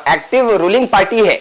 Active ruling party है,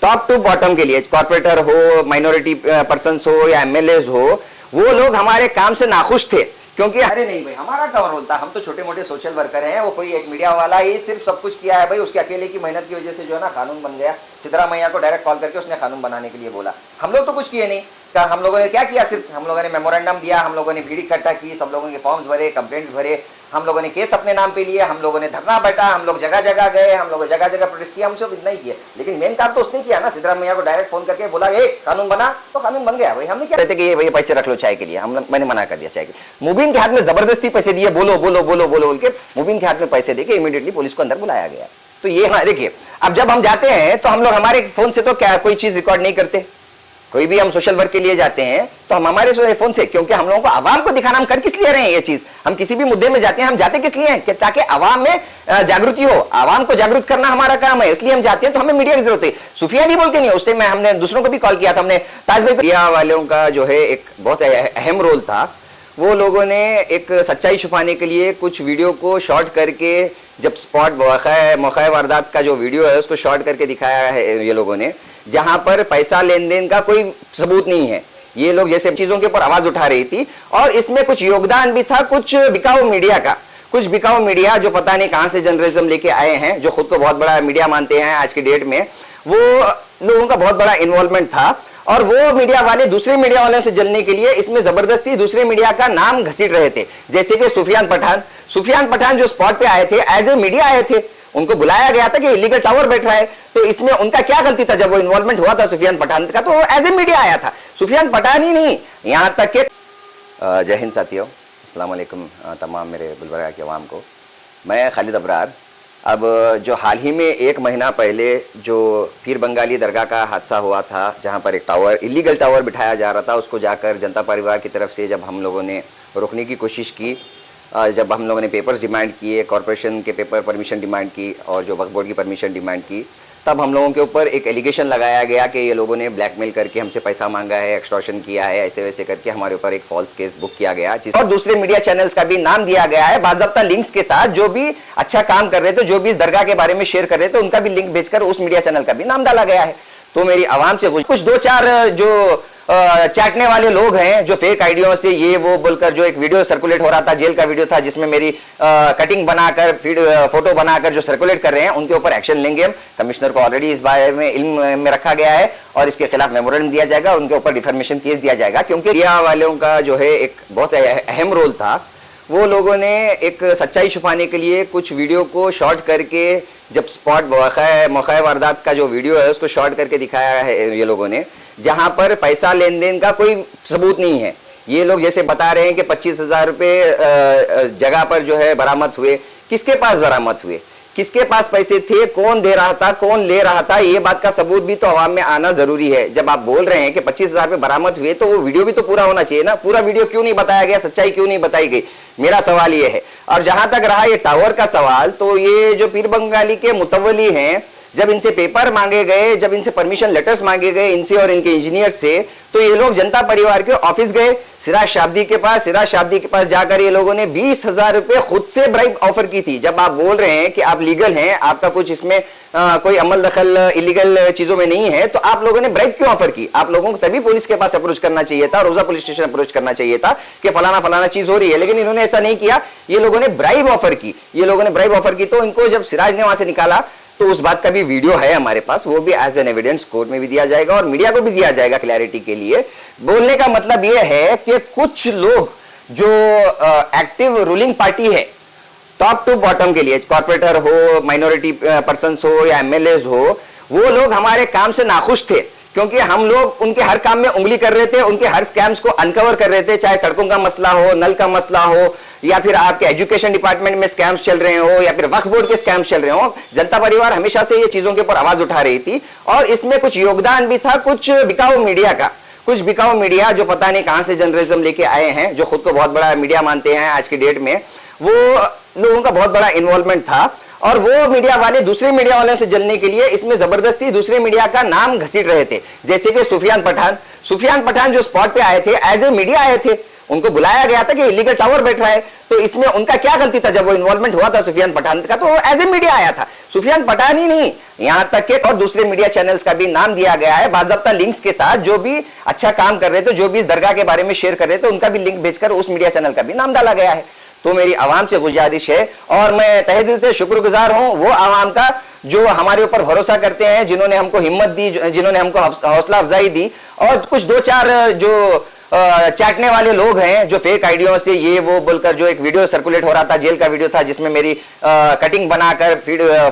top to bottom के लिए, कॉर्पोरेटर हो, माइनॉरिटी पर्सन हो या एमएलए हो, वो लोग हमारे काम से नाखुश थे। क्योंकि अरे नहीं भाई, हमारा क्या रोल था, हम तो छोटे मोटे सोशल वर्कर हैं, वो कोई एक मीडिया वाला ही सिर्फ सब कुछ किया है भाई, उसके अकेले की मेहनत की वजह से जो है ना कानून बन गया। सिद्धरामैया को डायरेक्ट कॉल करके उसने कानून बनाने के लिए बोला, हम लोग तो कुछ किए नहीं। हम लोगों ने क्या किया, सिर्फ हम लोगों ने मेमोरेंडम दिया, हम लोगों ने भीड़ इकट्ठा की, सब लोगों के फॉर्म्स भरे, कंप्लेंट्स भरे, हम लोगों ने केस अपने नाम पे लिए, हम लोगों ने धरना बैठा, हम लोग जगह जगह गए, हम लोग जगह जगह प्रोटेस्ट किया, हम सब इतना ही किया। लेकिन मेन काम तो उसने किया ना, सिद्धरामैया को डायरेक्ट फोन करके बोला कानून बना, तो कानून बन गया भाई। हमने क्या कहते कि ये पैसे रख लो चाय के लिए, मैंने मना कर दिया चाय के लिए। मुबीन के हाथ में जबरदस्ती पैसे दिए, बोलो बोलो बोलो बोलो बोल के मुबीन के हाथ में पैसे देके इमीडिएटली पुलिस को अंदर बुलाया गया। तो ये देखिए, अब जब हम जाते हैं तो हम लोग हमारे फोन से तो क्या कोई चीज रिकॉर्ड नहीं करते, कोई भी हम सोशल वर्क के लिए जाते हैं तो हम हमारे फोन से, क्योंकि हम लोगों को आवाम को दिखाना, हम कर किस लिए रहे हैं ये चीज, हम किसी भी मुद्दे में जाते हैं, हम जाते किस लिए हैं कि ताकि आवाम में जागृति हो, आवाम को जागरूक करना हमारा काम है, इसलिए हम जाते हैं। तो हमें मीडिया की जरूरत है। सुफिया जी बोल के नहीं, उस टाइम में हमने दूसरों को भी कॉल किया था, हमने ताज भाई, मीडिया वालों का जो है एक बहुत अहम रोल था। वो लोगों ने एक सच्चाई छुपाने के लिए कुछ वीडियो को शॉर्ट करके, जब स्पॉट मौका वारदात का जो वीडियो है उसको शॉर्ट करके दिखाया है ये लोगों ने, जहां पर पैसा लेन देन का कोई सबूत नहीं है। ये लोग जैसे चीजों के ऊपर आवाज उठा रही थी, और इसमें कुछ योगदान भी था कुछ बिकाऊ मीडिया का, कुछ बिकाऊ मीडिया जो पता नहीं कहां से जर्नलिज्म लेके आए हैं, जो खुद को बहुत बड़ा मीडिया मानते हैं आज की डेट में, वो लोगों का बहुत बड़ा इन्वॉल्वमेंट था। और वो मीडिया वाले दूसरे मीडिया वालों से जलने के लिए इसमें जबरदस्ती दूसरे मीडिया का नाम घसीट रहे थे। जैसे कि सुफियान पठान जो स्पॉट पे आए थे, एज ए मीडिया आए थे, उनको बुलाया गया था कि इलीगल टावर बैठ रहा है, तो इसमें उनका क्या गलती था? जब वो इन्वॉल्वमेंट हुआ था सुफियान पठान का, तो वो एज ए मीडिया आया था, सुफियान पठान ही नहीं, यहां तक के जय हिंद साथियों, अस्सलाम वालेकुम तमाम मेरे बुलबुला के अवाम को। मैं खालिद अबरार। अब जो हाल ही में 1 महीना पहले जो पीर बंगाली दरगाह का हादसा हुआ था, जहां पर एक टावर, इलीगल टावर बिठाया जा रहा था, उसको जाकर जनता परिवार की तरफ से जब हम लोगों ने रोकने की कोशिश की, जब हम लोगों ने पेपर्स डिमांड किए, कॉरपोरेशन के पेपर परमिशन डिमांड की और जो वक्फ बोर्ड की परमिशन डिमांड की, तब हम लोगों के ऊपर एक एलिगेशन लगाया गया कि ये लोगों ने ब्लैकमेल करके हमसे पैसा मांगा है, एक्सटॉर्शन किया है, ऐसे वैसे करके हमारे ऊपर एक फॉल्स केस बुक किया गया, और दूसरे मीडिया चैनल्स का भी नाम दिया गया है बाज़ाब्ता लिंक्स के साथ, जो भी अच्छा काम कर रहे थे, जो भी इस दरगाह के बारे में शेयर कर रहे थे, उनका भी लिंक भेजकर उस मीडिया चैनल का भी नाम डाला गया है। तो मेरी आवाम से कुछ 2-4 जो चाटने वाले लोग हैं, जो फेक आइडियो से ये वो बोलकर जो एक वीडियो सर्कुलेट हो रहा था, जेल का वीडियो था, जिसमें मेरी कटिंग बनाकर फोटो बनाकर जो सर्कुलेट कर रहे हैं, उनके ऊपर एक्शन लेंगे हम। कमिश्नर को ऑलरेडी इस बारे में इल्म में रखा गया है और इसके खिलाफ मेमोरेंडम दिया जाएगा, उनके ऊपर डिफर्मेशन केस दिया जाएगा। क्योंकि मीडिया वालों का जो है एक बहुत अहम रोल था। वो लोगों ने एक सच्चाई छुपाने के लिए कुछ वीडियो को शॉर्ट करके, जब स्पॉट मौका वारदात का जो वीडियो है उसको शॉर्ट करके दिखाया है ये लोगों ने, जहां पर पैसा लेन देन का कोई सबूत नहीं है। ये लोग जैसे बता रहे हैं कि 25,000 रुपये जगह पर जो है बरामद हुए, किसके पास बरामद हुए, किसके पास पैसे थे, कौन दे रहा था, कौन ले रहा था, ये बात का सबूत भी तो अवाम में आना जरूरी है। जब आप बोल रहे हैं कि 25,000 रुपये बरामद हुए, तो वो वीडियो भी तो पूरा होना चाहिए ना। पूरा वीडियो क्यों नहीं बताया गया, सच्चाई क्यों नहीं बताई गई, मेरा सवाल ये है। और जहां तक रहा ये टावर का सवाल, तो ये जो पीर बंगाली के मुतवली हैं, जब इनसे पेपर मांगे गए, जब इनसे परमिशन लेटर्स मांगे गए इनसे और इनके इंजीनियर से, तो ये लोग जनता परिवार के ऑफिस गए, सिराज शाब्दी के पास जाकर ये लोगों ने 20,000 रुपए खुद से ब्राइब ऑफर की थी। जब आप बोल रहे हैं कि आप लीगल हैं, आपका कुछ इसमें कोई अमल दखल इलीगल चीजों में नहीं है, तो आप लोगों ने ब्राइब क्यों ऑफर की? आप लोगों को तभी पुलिस के पास अप्रोच करना चाहिए था, रोजा पुलिस स्टेशन अप्रोच करना चाहिए था कि फलाना चीज हो रही है, लेकिन इन्होंने ऐसा नहीं किया। ये लोगों ने ब्राइब ऑफर की, तो इनको जब सिराज ने वहां से निकाला, तो उस बात का भी वीडियो है हमारे पास, वो भी एज एन एविडेंस कोर्ट में भी दिया जाएगा और मीडिया को भी दिया जाएगा क्लैरिटी के लिए। बोलने का मतलब ये है कि कुछ लोग जो एक्टिव रूलिंग पार्टी है, टॉप टू बॉटम के लिए, कॉर्पोरेटर हो, माइनॉरिटी पर्सन हो या एमएलए हो, वो लोग हमारे काम से नाखुश थे। क्योंकि हम लोग उनके हर काम में उंगली कर रहे थे, उनके हर स्कैम्स को अनकवर कर रहे थे, चाहे सड़कों का मसला हो, नल का मसला हो, या फिर आपके एजुकेशन डिपार्टमेंट में स्कैम्स चल रहे हो, या फिर वक्फ बोर्ड के स्कैम्स चल रहे हो। जनता परिवार हमेशा से ये चीजों के ऊपर आवाज उठा रही थी, और इसमें कुछ योगदान भी था कुछ बिकाऊ मीडिया का, कुछ बिकाऊ मीडिया जो पता नहीं कहां से जर्नलिज्म लेके आए हैं, जो खुद को बहुत बड़ा मीडिया मानते हैं आज की डेट में, वो लोगों का बहुत बड़ा इन्वॉल्वमेंट था। और वो मीडिया वाले दूसरे मीडिया वालों से जलने के लिए इसमें जबरदस्ती दूसरे मीडिया का नाम घसीट रहे थे। जैसे कि सुफियान पठान जो स्पॉट पे आए थे, एज ए मीडिया आए थे, उनको बुलाया गया था कि इलीगल टावर बैठ रहा है, तो इसमें उनका क्या गलती था? जब वो इन्वॉल्वमेंट हुआ था सुफियान पठान का, तो एज ए मीडिया आया था। सुफियान पठानी नहीं, यहां तक के और दूसरे मीडिया चैनल्स का भी नाम दिया गया है बाज़ाब्ता लिंक्स के साथ। जो भी अच्छा काम कर रहे थे, जो भी इस दरगाह के बारे में शेयर कर रहे थे, उनका भी लिंक भेजकर उस मीडिया चैनल का भी नाम डाला गया है। तो मेरी आवाम से गुजारिश है और मैं तहे दिल से शुक्रगुजार हूं वो आवाम का जो हमारे ऊपर भरोसा करते हैं, जिन्होंने हमको हिम्मत दी, जिन्होंने हमको हौसला अफजाई दी। और कुछ दो चार जो चाटने वाले लोग हैं जो फेक आइडियो से ये वो बोलकर जो एक वीडियो सर्कुलेट हो रहा था, जेल का वीडियो था जिसमें मेरी कटिंग बनाकर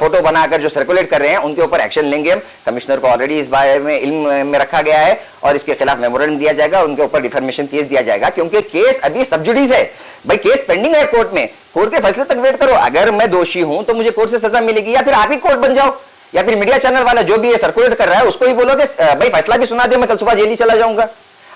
फोटो बनाकर जो सर्कुलेट कर रहे हैं, उनके ऊपर एक्शन लेंगे हम। कमिश्नर को ऑलरेडी इस बारे में इल्म में रखा गया है और इसके खिलाफ मेमोरेंडम दिया जाएगा, उनके ऊपर डिफर्मेशन केस दिया जाएगा, क्योंकि केस अभी सब जुडिस है भाई, केस पेंडिंग है कोर्ट में। कोर्ट के फैसले तक वेट करो। अगर मैं दोषी हूं तो मुझे कोर्ट से सजा मिलेगी, या फिर आप ही कोर्ट बन जाओ, या फिर मीडिया चैनल वाला जो भी ये सर्कुलेट कर रहा है उसको ही बोलोगे भाई फैसला भी सुना दे, मैं कल सुबह जेल ही चला जाऊंगा।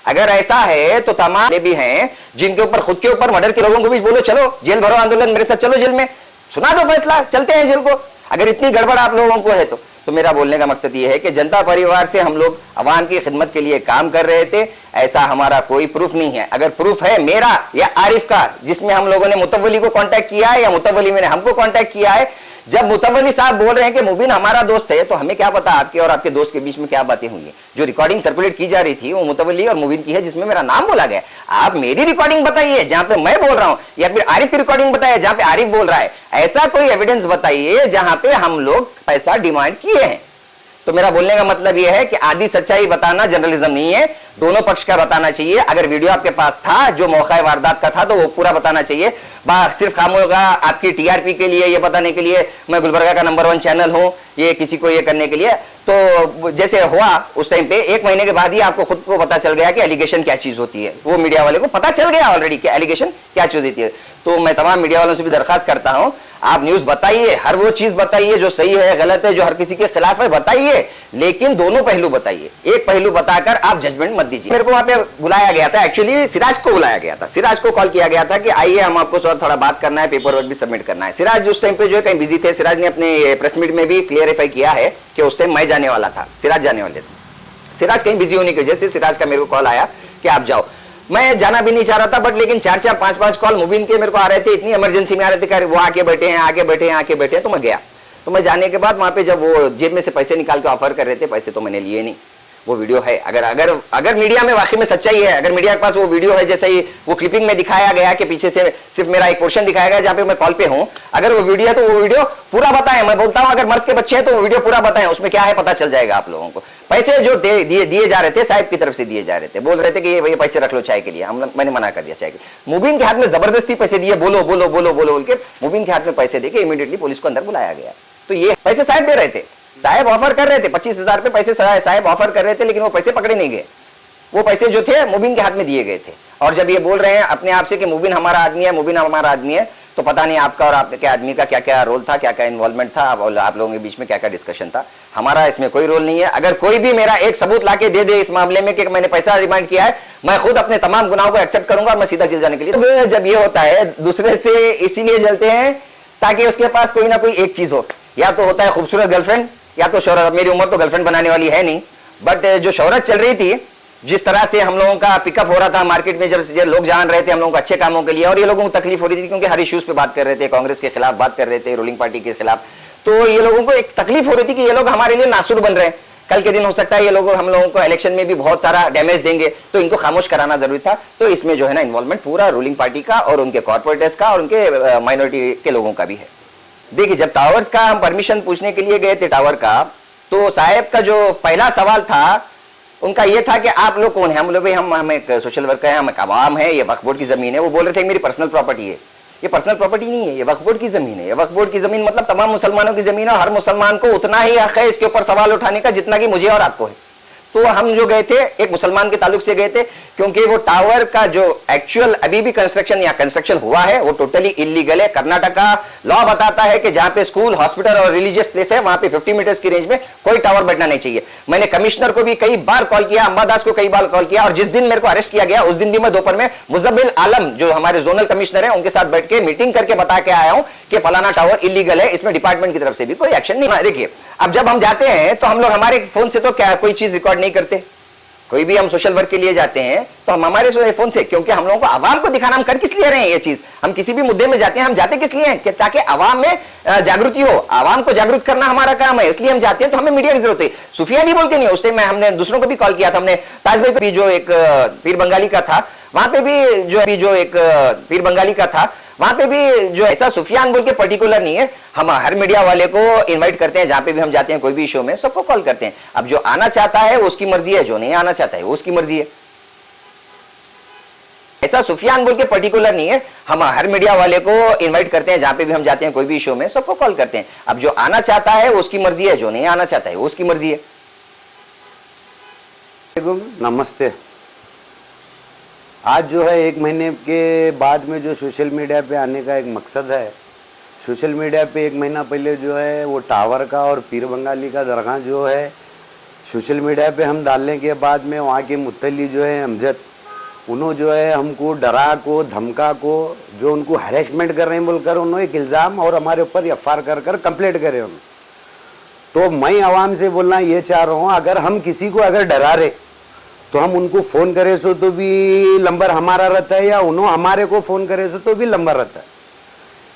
अगर ऐसा है तो तमाम भी हैं जिनके ऊपर खुद के ऊपर मर्डर के लोगों को भी बोलो चलो जेल भरो आंदोलन, मेरे साथ चलो जेल में, सुना दो फैसला, चलते हैं जेल को। अगर इतनी गड़बड़ आप लोगों को है तो मेरा बोलने का मकसद ये है कि जनता परिवार से हम लोग अवाम की खिदमत के लिए काम कर रहे थे, ऐसा हमारा कोई प्रूफ नहीं है। अगर प्रूफ है मेरा या आरिफ का, जिसमें हम लोगों ने मुतवली को कांटेक्ट किया है या मुतवली ने हमको कांटेक्ट किया है, जब मुतवली साहब बोल रहे हैं कि मुबीन हमारा दोस्त है, तो हमें क्या पता आपके और आपके दोस्त के बीच में क्या बातें हुई हैं। जो रिकॉर्डिंग सर्कुलेट की जा रही थी वो मुतवली और मुबीन की है, जिसमें मेरा नाम बोला गया। आप मेरी रिकॉर्डिंग बताइए जहां पे मैं बोल रहा हूं, या फिर आरिफ की रिकॉर्डिंग बताइए जहां पे आरिफ बोल रहा है। ऐसा कोई एविडेंस बताइए जहां पे हम लोग पैसा डिमांड किए हैं। तो मेरा बोलने का मतलब यह है कि आधी सच्चाई बताना जर्नलिज्म नहीं है, दोनों पक्ष का बताना चाहिए। अगर वीडियो आपके पास था जो मौका वारदात का था तो वो पूरा बताना चाहिए। सिर्फ खामोगा आपकी टीआरपी के लिए, ये बताने के लिए मैं गुलबर्गा का नंबर 1 चैनल हूं, ये किसी को ये करने के लिए। तो जैसे हुआ उस टाइम पे 1 महीने के बाद ही आपको खुद को पता चल गया कि एलिगेशन क्या चीज होती है। वो मीडिया वाले को पता चल गया ऑलरेडी कि एलिगेशन क्या चीज होती है। तो मैं तमाम मीडिया वालों से भी दरखास्त करता हूं, आप न्यूज बताइए, हर वो चीज बताइए जो सही है गलत है, जो हर किसी के खिलाफ है बताइए, लेकिन दोनों पहलू बताइए। एक पहलू बताकर आप जजमेंट मत दीजिए। मेरे को वहां पे बुलाया गया था, एक्चुअली सिराज को बुलाया गया था, सिराज को कॉल किया गया था कि आइए हम आपको थोड़ा बात करना है, पेपर वर्क भी सबमिट करना है। सिराज उस टाइम पे जो है कहीं बिजी थे। सिराज ने अपने प्रेस मीट में भी क्लियरिफाई किया है कि उस टाइम मैं जाने वाला था, सिराज जाने वाले थे। सिराज कहीं बिजी होने की वजह से सिराज का मेरे को कॉल आया कि आप जाओ। मैं जाना भी नहीं चाह रहा था, बट लेकिन 4-4, 5-5 कॉल मुबीन के मेरे को आ रहे थे, इतनी इमरजेंसी में आ रहे थे कि वो आके बैठे हैं, आके बैठे हैं, आके बैठे हैं। तो मैं गया। तो मैं जाने के बाद वहां पे जब वो जेब में से पैसे निकाल के ऑफर कर रहे थे, पैसे तो मैंने लिए नहीं। वो वीडियो है, अगर मीडिया में वाकई में सच्चाई है, अगर मीडिया के पास वो वीडियो है, जैसे ही वो क्लिपिंग में दिखाया गया कि पीछे से सिर्फ मेरा एक पोर्शन दिखाया गया जहां पे मैं कॉल पे हूं, अगर वो वीडियो है तो वो वीडियो पूरा बताएं। मैं बोलता हूं अगर मर्द के बच्चे हैं तो वो वीडियो पूरा बताएं, उसमें क्या है पता चल जाएगा आप लोगों को। पैसे जो दिए जा रहे थे साहिब की तरफ से दिए जा रहे थे, बोल रहे थे कि ये पैसे रख लो चाय के लिए, मैंने मना कर दिया चाय के। मुबीन के हाथ में जबरदस्ती पैसे दिए, बोलो बोलो बोलो बोलो बोल के मुबीन के हाथ में पैसे देके इमीडिएटली पुलिस को अंदर बुलाया गया। तो ये पैसे साहिब दे रहे थे, साहिब ऑफर कर रहे थे, 25,000 रुपए पैसे साहिब ऑफर कर रहे थे, लेकिन वो पैसे पकड़े नहीं गए। वो पैसे जो थे मुबीन के हाथ में दिए गए थे। और जब ये बोल रहे हैं अपने आप से कि मुबीन हमारा आदमी है, मुबीन हमारा आदमी है, तो पता नहीं आपका और आपके आदमी का क्या क्या रोल था, क्या क्या इन्वॉल्वमेंट था, आप लोगों के बीच में क्या क्या डिस्कशन था। हमारा इसमें कोई रोल नहीं है। अगर कोई भी मेरा एक सबूत लाके दे दे इस मामले में कि मैंने पैसा डिमांड किया है, मैं खुद अपने तमाम गुनाहों को एक्सेप्ट करूंगा और मैं सीधा जेल जाने के लिए। तो जब ये होता है दूसरे से इसीलिए जलते हैं ताकि उसके पास कोई ना कोई एक चीज हो, या तो होता है खूबसूरत गर्लफ्रेंड, या तो शोहरत। मेरी उम्र तो गर्लफ्रेंड बनाने वाली है नहीं, बट जो शोहरत चल रही थी, जिस तरह से हम लोगों का पिकअप हो रहा था मार्केट में, जब लोग जान रहे थे हम लोगों को अच्छे कामों के लिए, और ये लोगों को तकलीफ हो रही थी क्योंकि हर इश्यूज पे बात कर रहे थे, कांग्रेस के खिलाफ बात कर रहे थे, रूलिंग पार्टी के खिलाफ। तो ये लोगों को एक तकलीफ हो रही थी कि ये लोग हमारे लिए नासुर बन रहे हैं। कल के दिन हो सकता है ये लोग हम लोगों को इलेक्शन में भी बहुत सारा डैमेज देंगे, तो इनको खामोश कराना जरूरी था। तो इसमें जो है ना इन्वॉल्वमेंट पूरा रूलिंग पार्टी का और उनके कॉर्पोरेटर्स का और उनके माइनॉरिटी के लोगों का भी है। देखिए, जब टावर्स का हम परमिशन पूछने के लिए गए थे टावर का, तो साहब का जो पहला सवाल था उनका ये था कि आप लोग कौन है। हम लोग भाई हम एक सोशल वर्कर हैं, हम एक आवाम है, ये वक्फ बोर्ड की जमीन है। वो बोल रहे थे मेरी पर्सनल प्रॉपर्टी है। ये पर्सनल प्रॉपर्टी नहीं है, ये वक्फ बोर्ड की जमीन है। ये वक्फ बोर्ड की जमीन मतलब तमाम मुसलमानों की जमीन है, और हर मुसलमान को उतना ही हक है इसके ऊपर सवाल उठाने का जितना कि मुझे और आपको है। तो हम जो गए थे एक मुसलमान के ताल्लुक से गए थे, क्योंकि वो टावर का जो एक्चुअल अभी भी कंस्ट्रक्शन या कंस्ट्रक्शन हुआ है वो टोटली इलीगल है। कर्नाटका लॉ बताता है कि जहां पे स्कूल, हॉस्पिटल और रिलीजियस प्लेस है वहां पे 50 मीटर्स की रेंज में कोई टावर बैठना नहीं चाहिए। मैंने कमिश्नर को भी कई बार कॉल किया, अंबादास को कई बार कॉल किया, और जिस दिन मेरे को अरेस्ट किया गया उस दिन भी मैं दोपहर में मुजम्मिल आलम जो हमारे जोनल कमिश्नर है उनके साथ बैठ के मीटिंग करके बता के आया हूं कि फलाना टावर इलीगल है, इसमें डिपार्टमेंट की तरफ से भी कोई एक्शन नहीं। देखिए, अब जब हम जाते हैं तो हम लोग हमारे फोन से तो क्या कोई चीज रिकॉर्ड नहीं करते, कोई भी हम सोशल वर्क के लिए जाते हैं तो हम हमारे फोन से, क्योंकि हम लोगों को आवाम को दिखाना, हम कर किस लिए रहे हैं ये चीज, हम किसी भी मुद्दे में जाते हैं, हम जाते किस लिए हैं कि ताकि आवाम में जागृति हो, आवाम को जागरूक करना हमारा काम है, इसलिए हम जाते हैं। तो हमें मीडिया की जरूरत है। सुफियानी बोल के नहीं, उस टाइम में हमने दूसरों को भी कॉल किया था, हमने ताज भाई को भी, जो एक पीर बंगाली का था, वहां पे भी जो एक पीर बंगाली का था, वहां पे भी जो ऐसा सुफियान बोल के पर्टिकुलर नहीं है, हम हर मीडिया वाले को इनवाइट करते हैं, जहां पे भी हम जाते हैं कोई भी शो में सबको कॉल करते हैं। अब जो आना चाहता है वो उसकी मर्जी है, जो नहीं आना चाहता है वो उसकी मर्जी है। ऐसा सुफियान बोल के पर्टिकुलर नहीं है, हम हर मीडिया वाले को इनवाइट करते हैं, जहां पे भी हम जाते हैं कोई भी शो में सबको कॉल करते हैं। अब जो आना चाहता है वो उसकी मर्जी है, जो नहीं आना चाहता है वो उसकी मर्जी है। नमस्ते। आज जो है 1 महीने के बाद में जो सोशल मीडिया पे आने का एक मकसद है। सोशल मीडिया पे 1 महीना पहले जो है वो टावर का और पीर बंगाली का दरगाह जो है सोशल मीडिया पे हम डालने के बाद में वहाँ के मुतल्ली जो है अमजद, उन्होंने जो है हमको डरा को धमका को जो उनको हैरेसमेंट कर रहे हैं बोलकर उन्होंने एक इल्ज़ाम और हमारे ऊपर एफआईआर कर कंप्लेंट करे उन्होंने। तो मैं आवाम से बोलना ये चाह रहा हूँ, अगर हम किसी को अगर डरा रहे तो हम उनको फ़ोन करे सो तो भी नंबर हमारा रहता है, या उन्होंने हमारे को फ़ोन करे सो तो भी नंबर रहता है।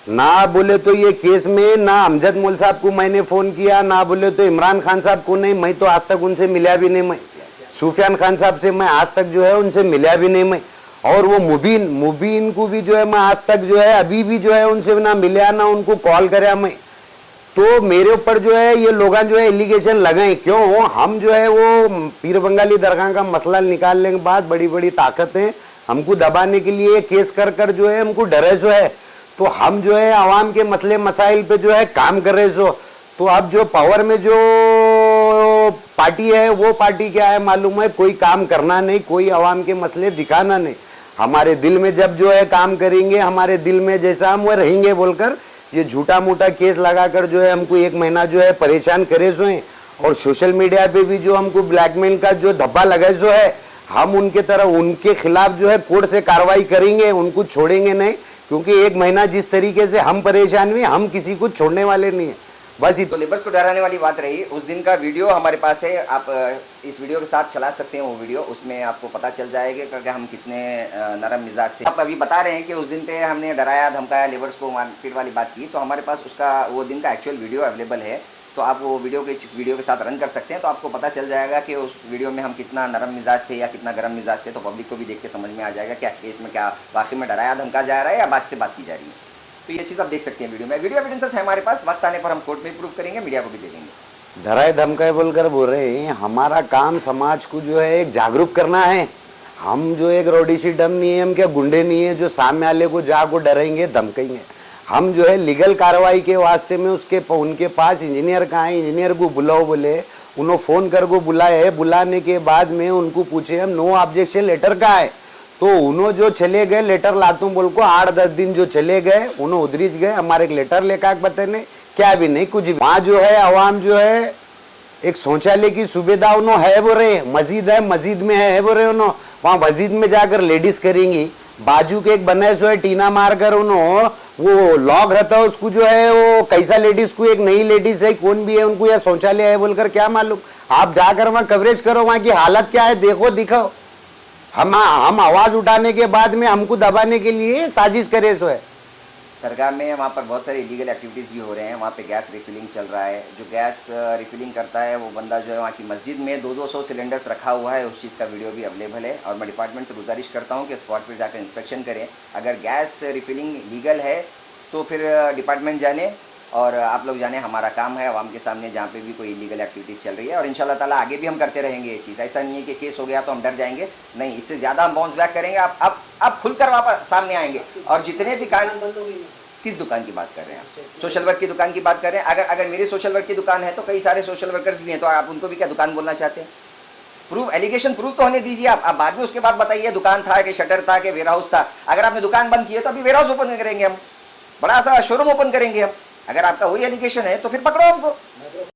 ना बोले तो ये केस में ना अमजद मोल साहब को मैंने फ़ोन किया, ना बोले तो इमरान खान साहब को नहीं, मैं तो आज तक उनसे मिला भी नहीं। मैं सुफियान खान साहब से मैं आज तक जो है उनसे मिला भी नहीं मैं। और वो मुबीन को भी जो है मैं आज तक जो है अभी भी जो है उनसे ना मिला ना उनको कॉल कराया मैं। तो मेरे ऊपर जो है ये लोग जो है एलिगेशन लगाए, क्यों हम जो है वो पीर बंगाली दरगाह का मसला निकालने के बाद बड़ी बड़ी ताकतें हमको दबाने के लिए केस कर कर जो है हमको डरे जो है। तो हम जो है आवाम के मसले मसाइल पे जो है काम कर रहे सो। तो अब जो पावर में जो पार्टी है वो पार्टी क्या है मालूम है, कोई काम करना नहीं, कोई आवाम के मसले दिखाना नहीं। हमारे दिल में जब जो है काम करेंगे, हमारे दिल में जैसा हम वो रहेंगे बोलकर ये झूठा मूठा केस लगाकर जो है हमको 1 महीना जो है परेशान करे सो हैं। और सोशल मीडिया पे भी जो हमको ब्लैकमेल का जो धब्बा लगाए सो है, हम उनके तरफ उनके खिलाफ जो है कोर्ट से कार्रवाई करेंगे, उनको छोड़ेंगे नहीं। क्योंकि 1 महीना जिस तरीके से हम परेशान हुए, हम किसी को छोड़ने वाले नहीं है। बस तो लेबर्स को डराने वाली बात रही। उस दिन का वीडियो हमारे पास है, आप इस वीडियो के साथ चला सकते हैं वो वीडियो, उसमें आपको पता चल जाएगा कि हम कितने नरम मिजाज से। आप अभी बता रहे हैं कि उस दिन पे हमने डराया धमकाया लेबर्स को, मारपीट वाली बात की, तो हमारे पास उसका वो दिन का एक्चुअल वीडियो अवेलेबल है। तो आप वो वीडियो के साथ रन कर सकते हैं, तो आपको पता चल जाएगा कि उस वीडियो में हम कितना नरम मिजाज थे या कितना गर्म मिजाज थे। तो पब्लिक को भी देख के समझ में आ जाएगा क्या केस में क्या वाकई में डराया धमका जा रहा है या बात से बात की जा रही है। तो ये चीज़ आप देख सकते हैं वीडियो में। वीडियो एविडेंसेस है हमारे पास, वक्त आने पर हम कोर्ट में प्रूव करेंगे, मीडिया को भी दे देंगे। डराए धमकाए बोलकर बोल रहे हैं, हमारा काम समाज को जो है एक जागरूक करना है। हम जो एक रोडीसी डम नहीं है, हम क्या गुंडे नहीं है जो सामने वाले को जाको डरेंगे धमकेंगे। हम जो है लीगल कार्रवाई के वास्ते में उनके पास इंजीनियर कहाँ है, इंजीनियर को बुलाओ बोले, उन्होंने फ़ोन कर को बुलाया है। बुलाने के बाद में उनको पूछे हम नो ऑब्जेक्शन लेटर कहाँ है, तो उन्होंने जो चले गए लेटर लातूं बोल को 8-10 दिन जो चले गए उन्होंने उधरीच गए, हमारे एक लेटर लेकर बताने क्या भी नहीं कुछ भी। वहाँ जो है आवाम जो है एक शौचालय की सुविधा उन्होंने है वो रहे, मस्जिद है मस्जिद में है वो रहे उन्होंने, वहाँ मस्जिद में जाकर लेडीज करेंगी। बाजू के एक बनाए सो है टीना मारकर उन्होंने वो लॉक रहता है उसको जो है वो कैसा लेडीज को एक नई लेडीज है कौन भी है उनको या शौचालय है बोलकर क्या मालूम। आप जाकर वहाँ कवरेज करो, वहाँ की हालत क्या है देखो दिखाओ। हम आवाज उठाने के बाद में हमको दबाने के लिए साजिश करे सो है। दरगाह में वहाँ पर बहुत सारी इलीगल एक्टिविटीज़ भी हो रहे हैं। वहाँ पे गैस रिफिलिंग चल रहा है। जो गैस रिफिलिंग करता है वो बंदा जो है वहाँ की मस्जिद में 200 सिलेंडर्स रखा हुआ है, उस चीज़ का वीडियो भी अवेलेबल है। और मैं डिपार्टमेंट से गुजारिश करता हूँ कि स्पॉट पर जाकर इंस्पेक्शन करें। अगर गैस रिफिलिंग लीगल है तो फिर डिपार्टमेंट जाने और आप लोग जाने, हमारा काम है आवाम के सामने जहाँ पे भी कोई इलीगल एक्टिविटीज़ चल रही है। और इंशाल्लाह ताला आगे भी हम करते रहेंगे ये चीज़। ऐसा नहीं है कि केस हो गया तो हम डर जाएंगे, नहीं, इससे ज़्यादा हम बाउंस बैक करेंगे। आप खुलकर वापस सामने आएंगे। और जितने भी कांड, किस दुकान की बात कर रहे हैं आप? सोशल वर्क की दुकान की बात कर रहे हैं। अगर मेरी सोशल वर्क की दुकान है तो कई सारे सोशल वर्कर्स भी हैं, तो आप उनको भी क्या दुकान बोलना चाहते हैं? प्रूफ, एलिगेशन प्रूफ तो होने दीजिए। आप बाद में उसके बाद बताइए दुकान था कि शटर था कि वेयर हाउस था। अगर आपने दुकान बंद की है तो अभी वेयर हाउस ओपन करेंगे हम, बड़ा सा शोरूम ओपन करेंगे हम। अगर आपका वही एलिगेशन है तो फिर पकड़ो हमको।